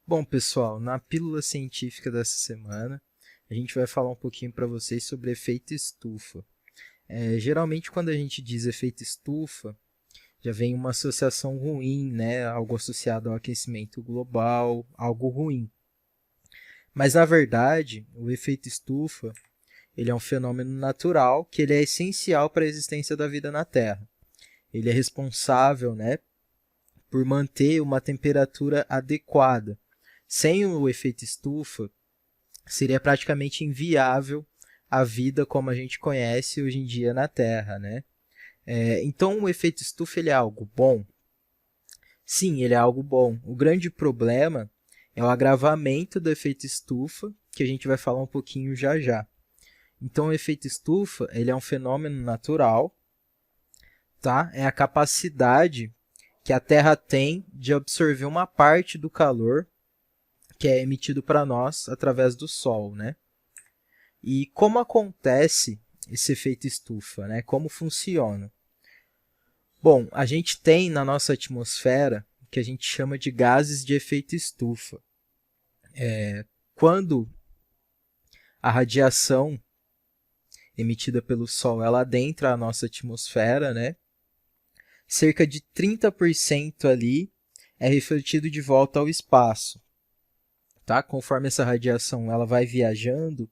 Bom, pessoal, na pílula científica dessa semana, a gente vai falar um pouquinho para vocês sobre efeito estufa. Geralmente, quando a gente diz efeito estufa, já vem uma associação ruim, né? Algo associado ao aquecimento global, algo ruim. Mas, na verdade, o efeito estufa ele é um fenômeno natural que ele é essencial para a existência da vida na Terra. Ele é responsável, né, por manter uma temperatura adequada. Sem o efeito estufa, seria praticamente inviável a vida como a gente conhece hoje em dia na Terra, né? Então, o efeito estufa ele é algo bom? Sim, ele é algo bom. O grande problema é o agravamento do efeito estufa, que a gente vai falar um pouquinho já já. Então, o efeito estufa ele é um fenômeno natural, tá? É a capacidade que a Terra tem de absorver uma parte do calor que é emitido para nós através do Sol, né? E como acontece esse efeito estufa, né? Como funciona? Bom, a gente tem na nossa atmosfera o que a gente chama de gases de efeito estufa. Quando a radiação emitida pelo Sol ela adentra a nossa atmosfera, né? Cerca de 30% ali é refletido de volta ao espaço. Tá? Conforme essa radiação ela vai viajando,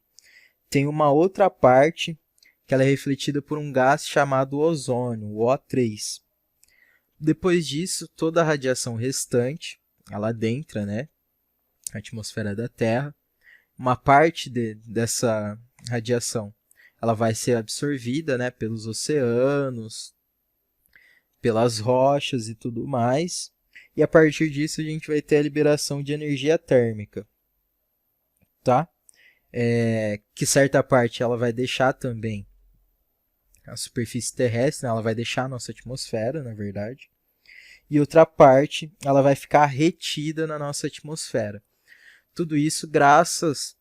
tem uma outra parte que ela é refletida por um gás chamado ozônio, o O3. Depois disso, toda a radiação restante, ela adentra, né, a atmosfera da Terra. Uma parte dessa radiação ela vai ser absorvida, né, pelos oceanos, pelas rochas e tudo mais. E a partir disso a gente vai ter a liberação de energia térmica, tá? Que certa parte ela vai deixar também a superfície terrestre, né? Ela vai deixar a nossa atmosfera, na verdade, e outra parte ela vai ficar retida na nossa atmosfera. Tudo isso graças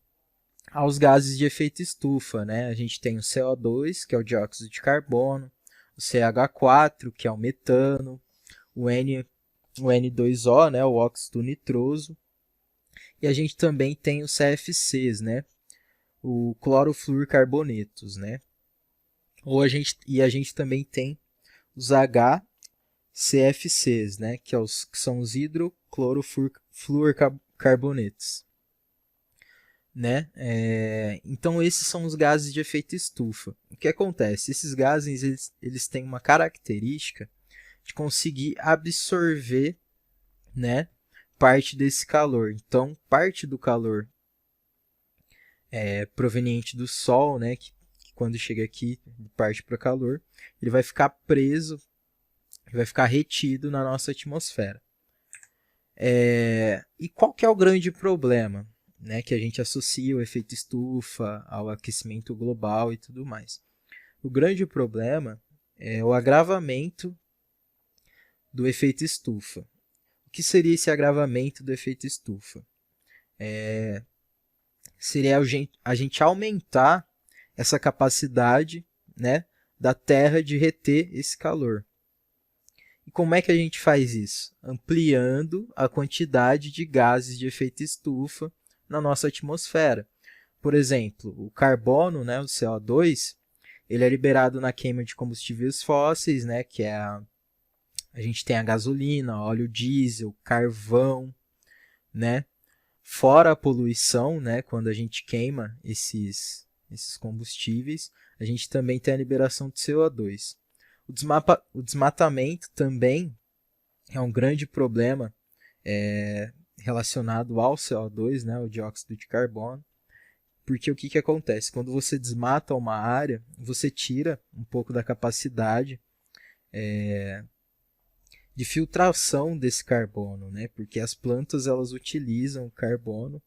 aos gases de efeito estufa, né? A gente tem o CO2, que é o dióxido de carbono, o CH4, que é o metano, o N2O, né? O óxido nitroso, e a gente também tem os CFCs, né? O clorofluorcarbonetos, né? A gente também tem os HCFCs, né? Que são os hidroclorofluorcarbonetos. Né? Então, esses são os gases de efeito estufa. O que acontece? Esses gases eles têm uma característica de conseguir absorver, né, parte desse calor. Então, parte do calor proveniente do Sol, né, que quando chega aqui parte para o calor, ele vai ficar preso, vai ficar retido na nossa atmosfera. E qual que é o grande problema? Né, que a gente associa o efeito estufa ao aquecimento global e tudo mais. O grande problema é o agravamento do efeito estufa. O que seria esse agravamento do efeito estufa? Seria a gente aumentar essa capacidade, né, da Terra de reter esse calor. E como é que a gente faz isso? Ampliando a quantidade de gases de efeito estufa na nossa atmosfera. Por exemplo, o carbono, né, o CO2, ele é liberado na queima de combustíveis fósseis, né, que é a gente tem a gasolina, óleo diesel, carvão, né? Fora a poluição, né, quando a gente queima esses combustíveis, a gente também tem a liberação de CO2. O desmatamento também é um grande problema relacionado ao CO2, né, o dióxido de carbono, porque o que acontece? Quando você desmata uma área, você tira um pouco da capacidade de filtração desse carbono, né, porque as plantas elas utilizam o carbono,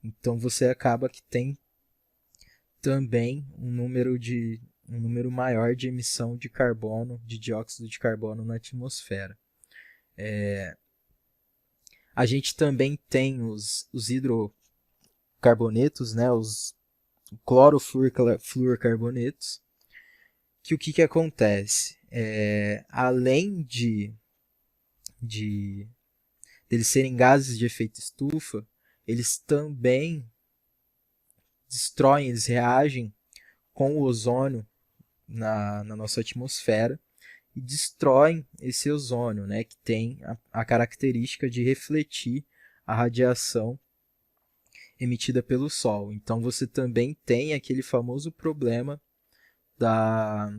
então você acaba que tem também um número maior de emissão de carbono, de dióxido de carbono na atmosfera. A gente também tem os hidrocarbonetos, né, os clorofluorcarbonetos, que o que acontece? Além de eles serem gases de efeito estufa, eles também destroem, eles reagem com o ozônio na nossa atmosfera e destroem esse ozônio, né, que tem a característica de refletir a radiação emitida pelo Sol. Então você também tem aquele famoso problema da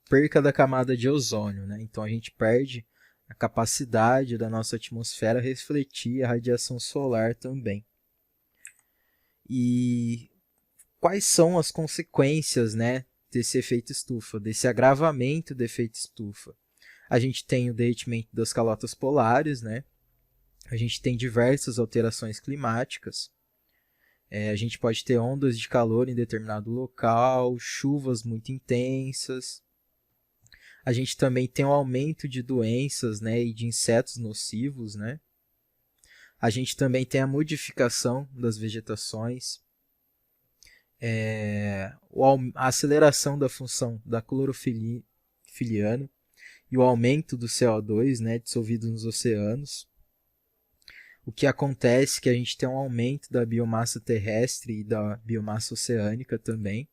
perca da camada de ozônio, né? Então a gente perde a capacidade da nossa atmosfera refletir a radiação solar também. E quais são as consequências, né, desse efeito estufa, desse agravamento do efeito estufa? A gente tem o derretimento das calotas polares, né? A gente tem diversas alterações climáticas. A gente pode ter ondas de calor em determinado local, chuvas muito intensas. A gente também tem um aumento de doenças, né, e de insetos nocivos, né? A gente também tem a modificação das vegetações, a aceleração da função da clorofiliano e o aumento do CO2, né, dissolvido nos oceanos. O que acontece é que a gente tem um aumento da biomassa terrestre e da biomassa oceânica também.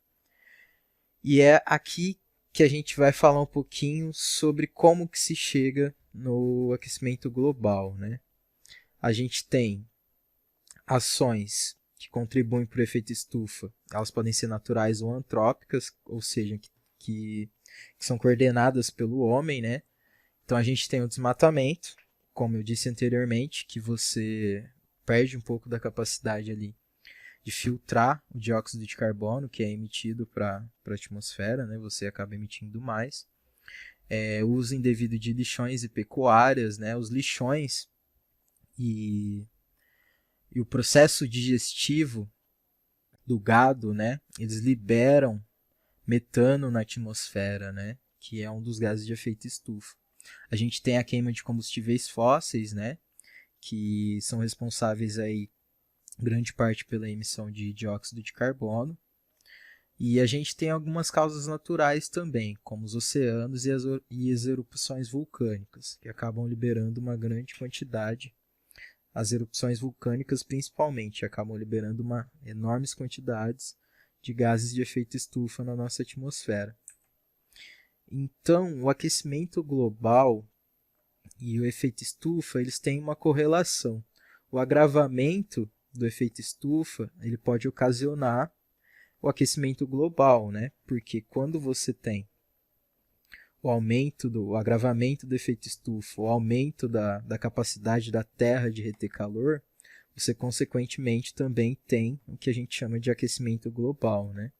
E é aqui que a gente vai falar um pouquinho sobre como que se chega no aquecimento global, né? A gente tem ações que contribuem para o efeito estufa. Elas podem ser naturais ou antrópicas, ou seja, que são coordenadas pelo homem, né? Então a gente tem o desmatamento, como eu disse anteriormente, que você perde um pouco da capacidade ali de filtrar o dióxido de carbono que é emitido para a atmosfera, né? Você acaba emitindo mais. O uso indevido de lixões e pecuárias, né? Os lixões e o processo digestivo do gado, né? Eles liberam metano na atmosfera, né? Que é um dos gases de efeito estufa. A gente tem a queima de combustíveis fósseis, né? Que são responsáveis aí grande parte pela emissão de dióxido de carbono. E a gente tem algumas causas naturais também, como os oceanos e as erupções vulcânicas, que acabam liberando uma grande quantidade. As erupções vulcânicas, principalmente, acabam liberando enormes quantidades de gases de efeito estufa na nossa atmosfera. Então, o aquecimento global e o efeito estufa, eles têm uma correlação. O agravamento do efeito estufa, ele pode ocasionar o aquecimento global, né? Porque quando você tem o agravamento do efeito estufa, o aumento da capacidade da Terra de reter calor, você consequentemente também tem o que a gente chama de aquecimento global, né?